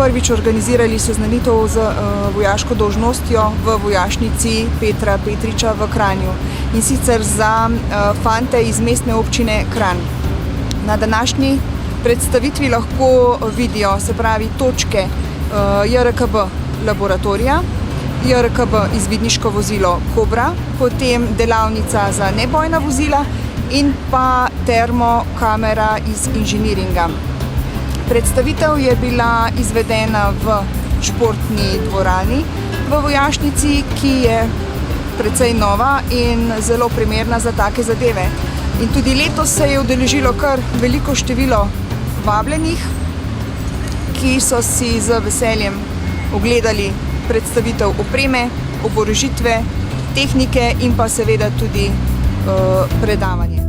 prvič organizirali seznanitev z vojaško dolžnostjo v vojašnici Petra Petriča v Kranju, in sicer za fante iz mestne občine Kranj. Na današnji predstavitvi lahko vidijo, se pravi, točke JRKB laboratorija, JRKB izvidniško vozilo Kobra, potem delavnica za nebojna vozila in pa termokamera iz inženiringa. Predstavitev je bila izvedena v športni dvorani v vojašnici, ki je precej nova in zelo primerna za take zadeve. In tudi letos se je udeležilo kar veliko število vabljenih, ki so si z veseljem ogledali predstavitev opreme, oborožitve, tehnike in pa seveda tudi predavanje.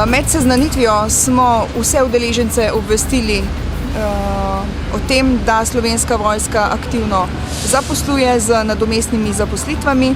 Med seznanitvijo smo vse udeležence obvestili o tem, da Slovenska vojska aktivno zaposluje z nadomestnimi zaposlitvami.